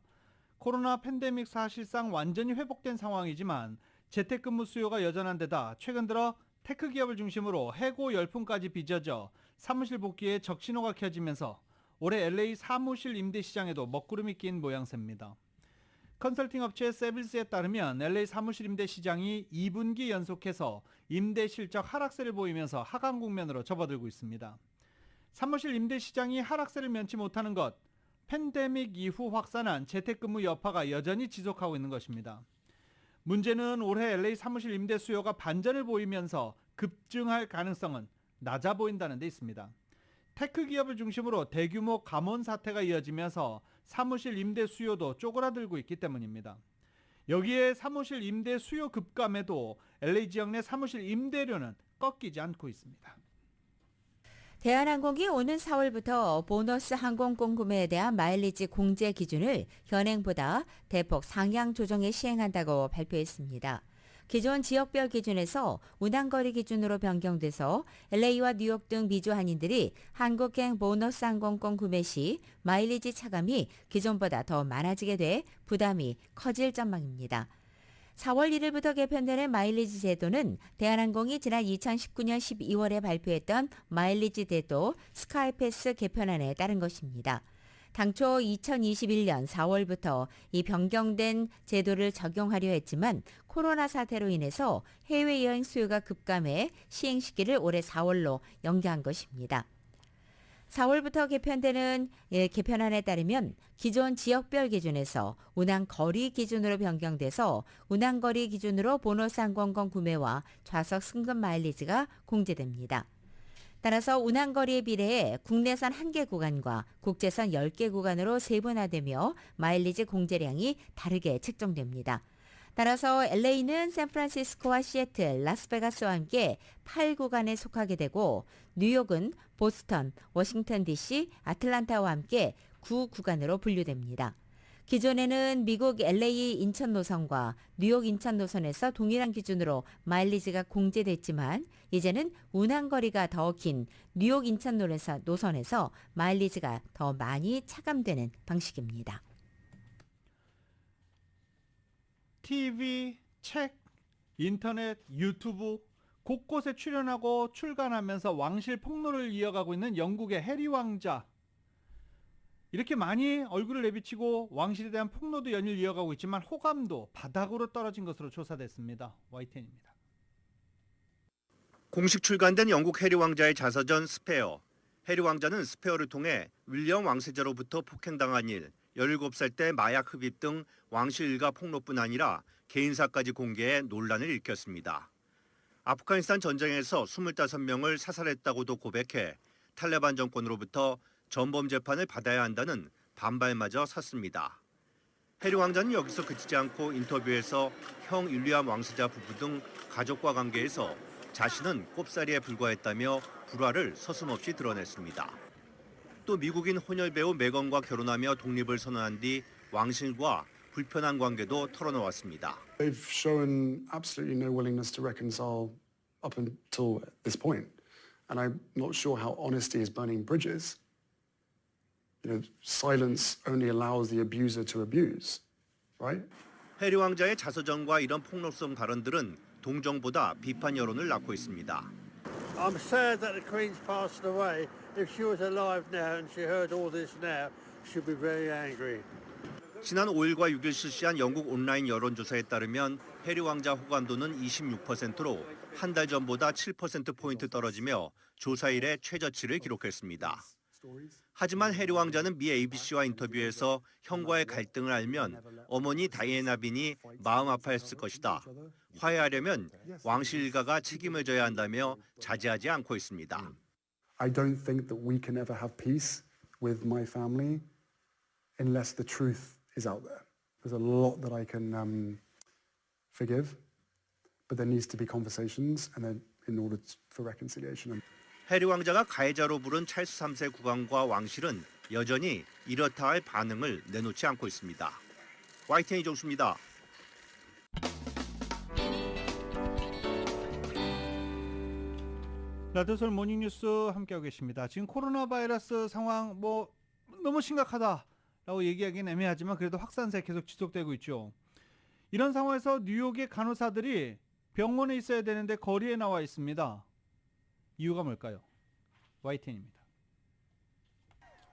코로나 팬데믹 사실상 완전히 회복된 상황이지만 재택근무 수요가 여전한 데다 최근 들어 테크 기업을 중심으로 해고 열풍까지 빚어져 사무실 복귀에 적신호가 켜지면서 올해 LA 사무실 임대 시장에도 먹구름이 낀 모양새입니다. 컨설팅 업체 세빌스에 따르면 LA 사무실 임대 시장이 2분기 연속해서 임대 실적 하락세를 보이면서 하강 국면으로 접어들고 있습니다. 사무실 임대 시장이 하락세를 면치 못하는 것, 팬데믹 이후 확산한 재택근무 여파가 여전히 지속하고 있는 것입니다. 문제는 올해 LA 사무실 임대 수요가 반전을 보이면서 급증할 가능성은 낮아 보인다는 데 있습니다. 테크 기업을 중심으로 대규모 감원 사태가 이어지면서 사무실 임대 수요도 쪼그라들고 있기 때문입니다. 여기에 사무실 임대 수요 급감에도 LA 지역 내 사무실 임대료는 꺾이지 않고 있습니다. 대한항공이 오는 4월부터 보너스 항공권 구매에 대한 마일리지 공제 기준을 현행보다 대폭 상향 조정해 시행한다고 발표했습니다. 기존 지역별 기준에서 운항거리 기준으로 변경돼서 LA와 뉴욕 등 미주 한인들이 한국행 보너스 항공권 구매 시 마일리지 차감이 기존보다 더 많아지게 돼 부담이 커질 전망입니다. 4월 1일부터 개편되는 마일리지 제도는 대한항공이 지난 2019년 12월에 발표했던 마일리지 제도 스카이패스 개편안에 따른 것입니다. 당초 2021년 4월부터 이 변경된 제도를 적용하려 했지만 코로나 사태로 인해서 해외여행 수요가 급감해 시행 시기를 올해 4월로 연기한 것입니다. 4월부터 개편되는 개편안에 따르면 기존 지역별 기준에서 운항거리 기준으로 변경돼서 운항거리 기준으로 보너스 항공권 구매와 좌석 승급 마일리지가 공제됩니다. 따라서 운항거리에 비례해 국내선 1개 구간과 국제선 10개 구간으로 세분화되며 마일리지 공제량이 다르게 책정됩니다. 따라서 LA는 샌프란시스코와 시애틀, 라스베가스와 함께 8구간에 속하게 되고 뉴욕은 보스턴, 워싱턴 DC, 아틀란타와 함께 9구간으로 분류됩니다. 기존에는 미국 LA 인천 노선과 뉴욕 인천 노선에서 동일한 기준으로 마일리지가 공제됐지만 이제는 운항거리가 더 긴 뉴욕 인천 노선에서 마일리지가 더 많이 차감되는 방식입니다. TV, 책, 인터넷, 유튜브 곳곳에 출연하고 출간하면서 왕실 폭로를 이어가고 있는 영국의 해리 왕자. 이렇게 많이 얼굴을 내비치고 왕실에 대한 폭로도 연일 이어가고 있지만 호감도 바닥으로 떨어진 것으로 조사됐습니다. YTN입니다. 공식 출간된 영국 해리 왕자의 자서전 스페어. 해리 왕자는 스페어를 통해 윌리엄 왕세자로부터 폭행당한 일, 17살 때 마약 흡입 등 왕실 일가 폭로뿐 아니라 개인사까지 공개해 논란을 일으켰습니다. 아프가니스탄 전쟁에서 25명을 사살했다고도 고백해 탈레반 정권으로부터 전범 재판을 받아야 한다는 반발마저 샀습니다. 해리 왕자는 여기서 그치지 않고 인터뷰에서 형 윌리엄 왕세자 부부 등 가족과 관계에서 자신은 꼽사리에 불과했다며 불화를 서슴없이 드러냈습니다. 또 미국인 혼혈 배우 메건과 결혼하며 독립을 선언한 뒤 왕실과 불편한 관계도 털어놓았습니다. They've shown absolutely no willingness to reconcile up until this point. And I'm not sure how honesty is burning bridges. Silence only allows the abuser to abuse, right? 해리 왕자의 자서전과 이런 폭로성 발언들은 동정보다 비판 여론을 낳고 있습니다. I'm sad that the Queen's passed away. If she was alive now and she heard all this now, she'd be very angry. 지난 5일과 6일 실시한 영국 온라인 여론조사에 따르면 해리 왕자 호감도는 26%로 한 달 전보다 7%포인트 떨어지며 조사 이래 최저치를 기록했습니다. 하지만 해리 왕자는 미 ABC와 인터뷰에서 형과의 갈등을 알면 어머니 다이애나 빈이 마음 아파했을 것이다. 화해하려면 왕실 일가가 책임을 져야 한다며 자제하지 않고 있습니다. I don't think that we can ever have peace with my family unless the truth is out there. There's a lot that I can forgive, but there needs to be conversations and then in order for reconciliation. 해리 왕자가 가해자로 부른 찰스 3세 국왕과 왕실은 여전히 이렇다 할 반응을 내놓지 않고 있습니다. YTN 이종수입니다. 라디오솔 모닝뉴스 함께하고 계십니다. 지금 코로나 바이러스 상황 너무 심각하다라고 얘기하기는 애매하지만 그래도 확산세 계속 지속되고 있죠. 이런 상황에서 뉴욕의 간호사들이 병원에 있어야 되는데 거리에 나와 있습니다. 이유가 뭘까요? YTN입니다.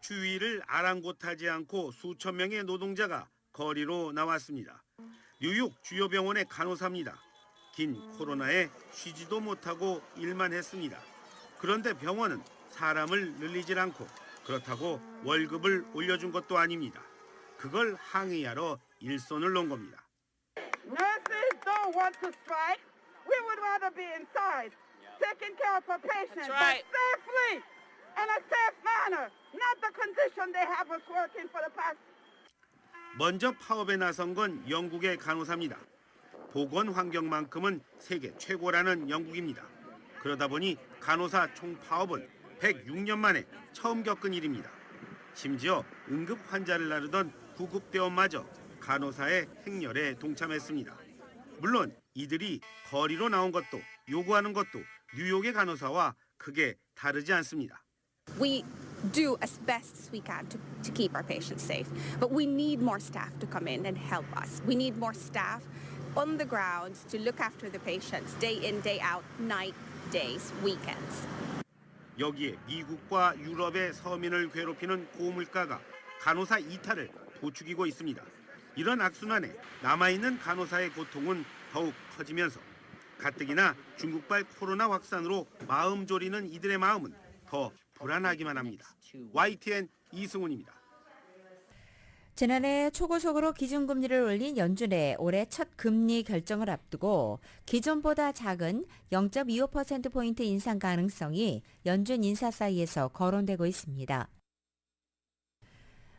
추위를 아랑곳하지 않고 수천 명의 노동자가 거리로 나왔습니다. 뉴욕 주요 병원의 간호사입니다. 긴 코로나에 쉬지도 못하고 일만 했습니다. 그런데 병원은 사람을 늘리질 않고 그렇다고 월급을 올려준 것도 아닙니다. 그걸 항의하러 일손을 놓은 겁니다. Nurses don't want to strike. We would rather be inside. Taking care of our patients, but safely in a safe manner, not the condition they have us working for the past. 먼저 파업에 나선 건 영국의 간호사입니다. 보건 환경만큼은 세계 최고라는 영국입니다. 그러다 보니 간호사 총파업은 106년 만에 처음 겪은 일입니다. 심지어 응급 환자를 나르던 구급대원마저 간호사의 행렬에 동참했습니다. 물론 이들이 거리로 나온 것도 요구하는 것도 뉴욕의 간호사와 크게 다르지 않습니다. We do as best as we can to keep our patients safe, but we need more staff to come in and help us. We need more staff on the ground to look after the patients day in, day out, night, days, weekends. 여기에 미국과 유럽의 서민을 괴롭히는 고물가가 간호사 이탈을 부추기고 있습니다. 이런 악순환에 남아있는 간호사의 고통은 더욱 커지면서 가뜩이나 중국발 코로나 확산으로 마음 졸이는 이들의 마음은 더 불안하기만 합니다. YTN 이승훈입니다. 지난해 초고속으로 기준금리를 올린 연준의 올해 첫 금리 결정을 앞두고 기존보다 작은 0.25%포인트 인상 가능성이 연준 인사 사이에서 거론되고 있습니다.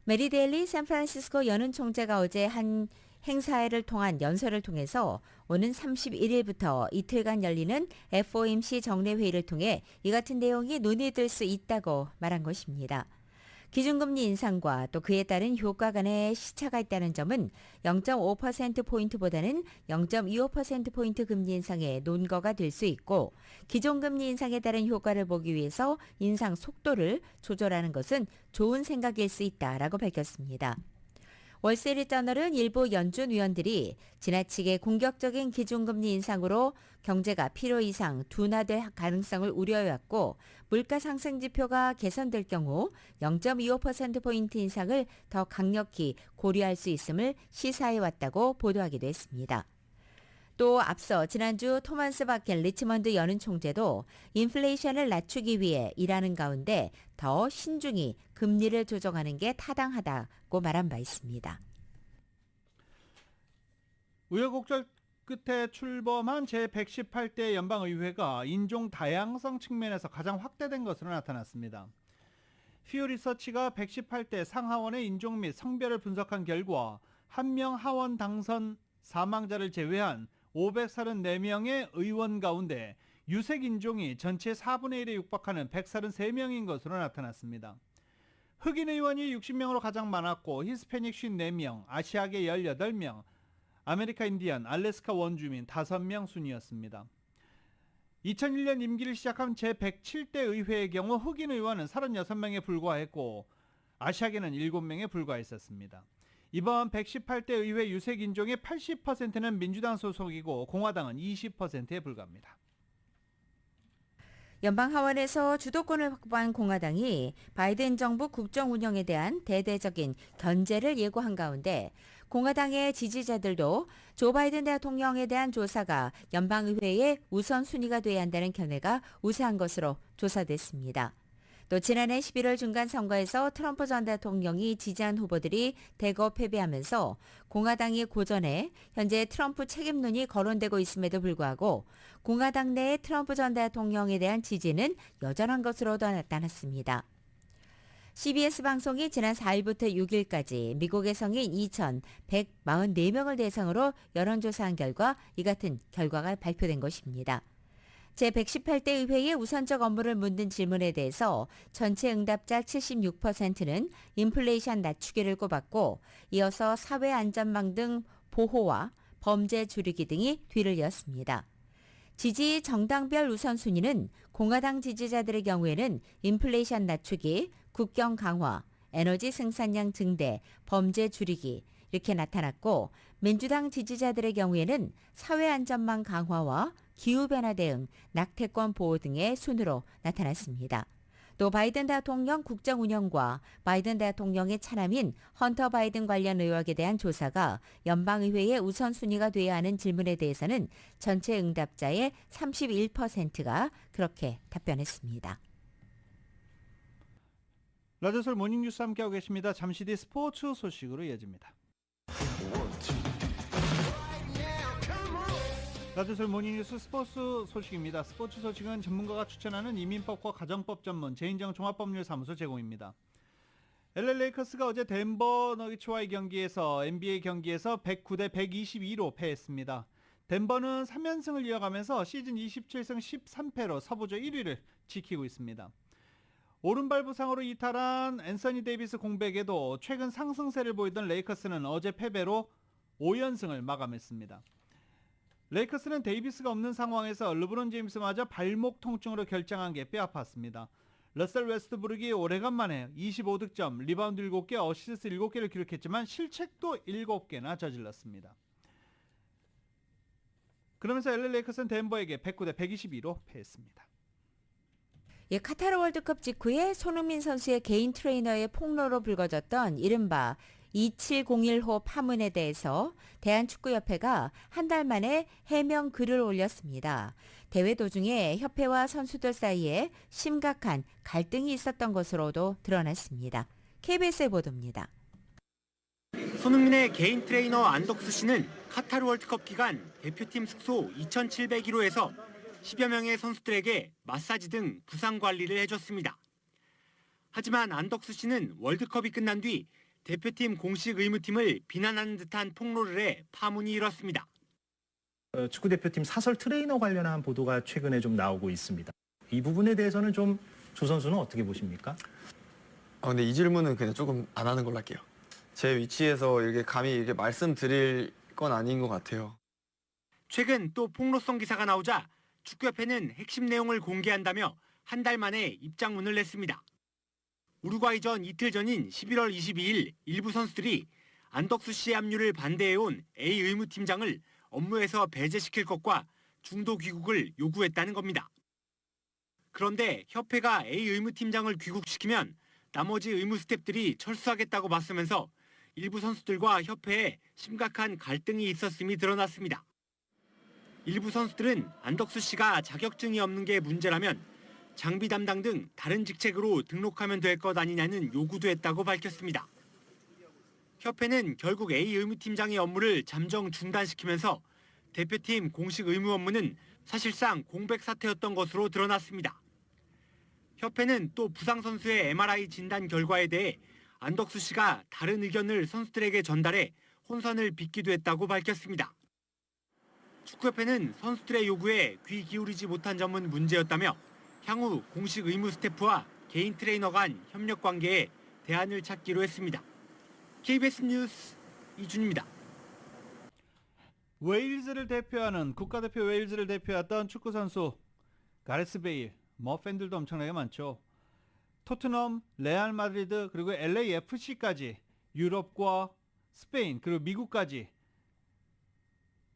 메리 데일리 샌프란시스코 연은 총재가 어제 한 행사회를 통한 연설을 통해서 오는 31일부터 이틀간 열리는 FOMC 정례회의를 통해 이 같은 내용이 논의될 수 있다고 말한 것입니다. 기준금리 인상과 또 그에 따른 효과 간의 시차가 있다는 점은 0.5%포인트보다는 0.25%포인트 금리 인상의 논거가 될 수 있고 기존금리 인상에 따른 효과를 보기 위해서 인상 속도를 조절하는 것은 좋은 생각일 수 있다라고 밝혔습니다. 월스트리트저널은 일부 연준 위원들이 지나치게 공격적인 기준금리 인상으로 경제가 필요 이상 둔화될 가능성을 우려해왔고 물가 상승 지표가 개선될 경우 0.25%포인트 인상을 더 강력히 고려할 수 있음을 시사해왔다고 보도하기도 했습니다. 또 앞서 지난주 토마스 바켄 리치먼드 연은 총재도 인플레이션을 낮추기 위해 일하는 가운데 더 신중히 금리를 조정하는 게 타당하다고 말한 바 있습니다. 우여곡절 끝에 출범한 제118대 연방의회가 인종 다양성 측면에서 가장 확대된 것으로 나타났습니다. 퓨 리서치가 118대 상하원의 인종 및 성별을 분석한 결과 한 명 하원 당선 사망자를 제외한 534명의 의원 가운데 유색 인종이 전체 4분의 1에 육박하는 133명인 것으로 나타났습니다. 흑인 의원이 60명으로 가장 많았고 히스패닉 54명, 아시아계 18명, 아메리카 인디언, 알래스카 원주민 5명 순이었습니다. 2001년 임기를 시작한 제107대 의회의 경우 흑인 의원은 36명에 불과했고 아시아계는 7명에 불과했었습니다. 이번 118대 의회 유색 인종의 80%는 민주당 소속이고 공화당은 20%에 불과합니다. 연방하원에서 주도권을 확보한 공화당이 바이든 정부 국정 운영에 대한 대대적인 견제를 예고한 가운데 공화당의 지지자들도 조 바이든 대통령에 대한 조사가 연방의회의 우선순위가 돼야 한다는 견해가 우세한 것으로 조사됐습니다. 또 지난해 11월 중간선거에서 트럼프 전 대통령이 지지한 후보들이 대거 패배하면서 공화당이 고전해 현재 트럼프 책임론이 거론되고 있음에도 불구하고 공화당 내의 트럼프 전 대통령에 대한 지지는 여전한 것으로 나타났습니다. CBS 방송이 지난 4일부터 6일까지 미국의 성인 2,144명을 대상으로 여론조사한 결과 이 같은 결과가 발표된 것입니다. 제118대 의회의 우선적 업무를 묻는 질문에 대해서 전체 응답자 76%는 인플레이션 낮추기를 꼽았고 이어서 사회 안전망 등 보호와 범죄 줄이기 등이 뒤를 이었습니다. 지지 정당별 우선순위는 공화당 지지자들의 경우에는 인플레이션 낮추기, 국경 강화, 에너지 생산량 증대, 범죄 줄이기 이렇게 나타났고 민주당 지지자들의 경우에는 사회 안전망 강화와 기후변화 대응, 낙태권 보호 등의 순으로 나타났습니다. 또 바이든 대통령 국정 운영과 바이든 대통령의 차남인 헌터 바이든 관련 의혹에 대한 조사가 연방의회의 우선순위가 돼야 하는 질문에 대해서는 전체 응답자의 31%가 그렇게 답변했습니다. 라디오솔 모닝뉴스 함께하고 계십니다. 잠시 뒤 스포츠 소식으로 이어집니다. 라디오솔 모닝뉴스 스포츠 소식입니다. 스포츠 소식은 전문가가 추천하는 이민법과 가정법 전문 제인정 종합법률사무소 제공입니다. LA 레이커스가 어제 덴버 너기츠와의 경기에서 NBA 경기에서 109대 122로 패했습니다. 덴버는 3연승을 이어가면서 시즌 27승 13패로 서부조 1위를 지키고 있습니다. 오른발 부상으로 이탈한 앤서니 데이비스 공백에도 최근 상승세를 보이던 레이커스는 어제 패배로 5연승을 마감했습니다. 레이커스는 데이비스가 없는 상황에서 르브론 제임스마저 발목 통증으로 결장한 게 뼈아팠습니다. 러셀 웨스트브룩이 오래간만에 25득점, 리바운드 7개, 어시스트 7개를 기록했지만 실책도 7개나 저질렀습니다. 그러면서 LA 레이커스는 덴버에게 109대 122로 패했습니다. 예, 카타르 월드컵 직후에 손흥민 선수의 개인 트레이너의 폭로로 불거졌던 이른바 2701호 파문에 대해서 대한축구협회가 한 달 만에 해명 글을 올렸습니다. 대회 도중에 협회와 선수들 사이에 심각한 갈등이 있었던 것으로도 드러났습니다. KBS의 보도입니다. 손흥민의 개인 트레이너 안덕수 씨는 카타르 월드컵 기간 대표팀 숙소 2701호에서 10여 명의 선수들에게 마사지 등 부상 관리를 해줬습니다. 하지만 안덕수 씨는 월드컵이 끝난 뒤 대표팀 공식 의무팀을 비난하는 듯한 폭로를 해 파문이 일었습니다. 축구대표팀 사설 트레이너 관련한 보도가 최근에 좀 나오고 있습니다. 이 부분에 대해서는 좀 조 선수는 어떻게 보십니까? 근데 이 질문은 그냥 조금 안 하는 걸로 할게요. 제 위치에서 이렇게 감히 이렇게 말씀드릴 건 아닌 것 같아요. 최근 또 폭로성 기사가 나오자 축구협회는 핵심 내용을 공개한다며 한 달 만에 입장문을 냈습니다. 우루과이전 이틀 전인 11월 22일 일부 선수들이 안덕수 씨의 합류를 반대해온 A 의무팀장을 업무에서 배제시킬 것과 중도 귀국을 요구했다는 겁니다. 그런데 협회가 A 의무팀장을 귀국시키면 나머지 의무 스태프들이 철수하겠다고 맞서면서 일부 선수들과 협회에 심각한 갈등이 있었음이 드러났습니다. 일부 선수들은 안덕수 씨가 자격증이 없는 게 문제라면 장비 담당 등 다른 직책으로 등록하면 될 것 아니냐는 요구도 했다고 밝혔습니다. 협회는 결국 A 의무팀장의 업무를 잠정 중단시키면서 대표팀 공식 의무 업무는 사실상 공백 사태였던 것으로 드러났습니다. 협회는 또 부상 선수의 MRI 진단 결과에 대해 안덕수 씨가 다른 의견을 선수들에게 전달해 혼선을 빚기도 했다고 밝혔습니다. 축구협회는 선수들의 요구에 귀 기울이지 못한 점은 문제였다며 향후 공식 의무 스태프와 개인 트레이너 간 협력 관계에 대안을 찾기로 했습니다. KBS 뉴스 이준입니다. 웨일즈를 대표하는 국가대표 웨일즈를 대표했던 축구선수 가레스 베일, 팬들도 엄청나게 많죠. 토트넘, 레알 마드리드 그리고 LAFC까지 유럽과 스페인 그리고 미국까지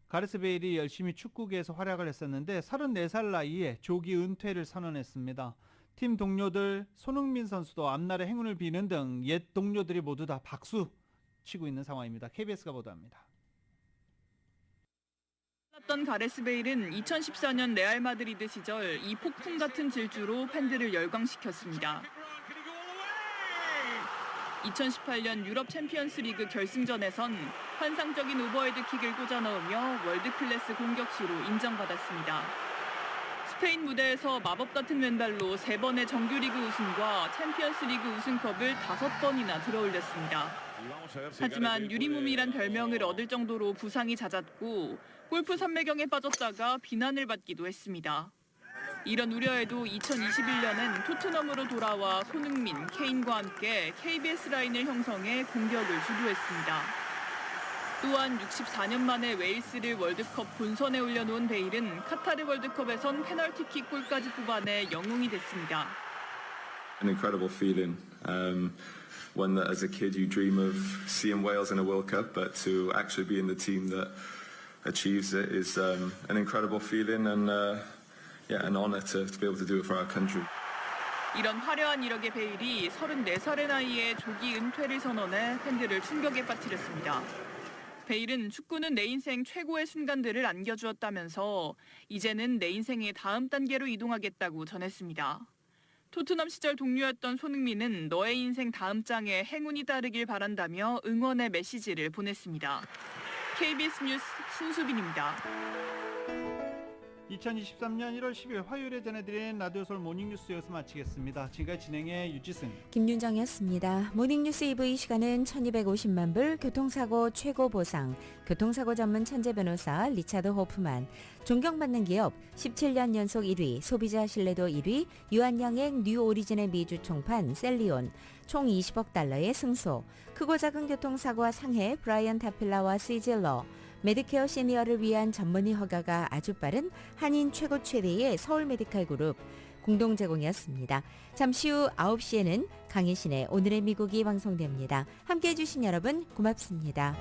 가레스 베일이 열심히 축구계에서 활약을 했었는데 34살 나이에 조기 은퇴를 선언했습니다. 팀 동료들 손흥민 선수도 앞날의 행운을 비는 등 옛 동료들이 모두 다 박수 치고 있는 상황입니다. KBS가 보도합니다. 던 가레스 베일은 2014년 레알 마드리드 시절 이 폭풍 같은 질주로 팬들을 열광시켰습니다. 2018년 유럽 챔피언스 리그 결승전에선 환상적인 오버헤드킥을 꽂아 넣으며 월드클래스 공격수로 인정받았습니다. 스페인 무대에서 마법 같은 왼발로 3번의 정규리그 우승과 챔피언스 리그 우승컵을 5번이나 들어올렸습니다. 하지만 유리몸이란 별명을 얻을 정도로 부상이 잦았고 골프 삼매경에 빠졌다가 비난을 받기도 했습니다. 이런 우려에도 2021년엔 토트넘으로 돌아와 손흥민, 케인과 함께 KBS 라인을 형성해 공격을 주도했습니다. 또한 64년 만에 웨일스를 월드컵 본선에 올려놓은 베일은 카타르 월드컵에선 페널티킥 골까지 뽑아내 영웅이 됐습니다. An incredible feeling. One that as a kid you dream of seeing Wales in a World Cup, but to actually be in the team that achieves it is an incredible feeling and an honor to be able to do it for our country. 이런 화려한 이력의 베일이 34살의 나이에 조기 은퇴를 선언해 팬들을 충격에 빠뜨렸습니다. 베일은 축구는 내 인생 최고의 순간들을 안겨주었다면서 이제는 내 인생의 다음 단계로 이동하겠다고 전했습니다. 토트넘 시절 동료였던 손흥민은 너의 인생 다음 장에 행운이 따르길 바란다며 응원의 메시지를 보냈습니다. KBS 뉴스 신수빈입니다. 2023년 1월 10일 화요일에 전해드린 라디오 서울 모닝뉴스 여기서 마치겠습니다. 지금까지 진행의 유지승, 김윤정이었습니다. 모닝뉴스 2부 이 시간은 1250만 불 교통사고 최고 보상, 교통사고 전문 천재 변호사 리차드 호프만, 존경받는 기업 17년 연속 1위, 소비자 신뢰도 1위, 유한양행 뉴 오리진의 미주 총판 셀리온, 총 20억 달러의 승소, 크고 작은 교통사고와 상해 브라이언 타필라와 시질러, 메디케어 시니어를 위한 전문의 허가가 아주 빠른 한인 최고 최대의 서울 메디칼 그룹 공동 제공이었습니다. 잠시 후 9시에는 강희신의 오늘의 미국이 방송됩니다. 함께해 주신 여러분 고맙습니다.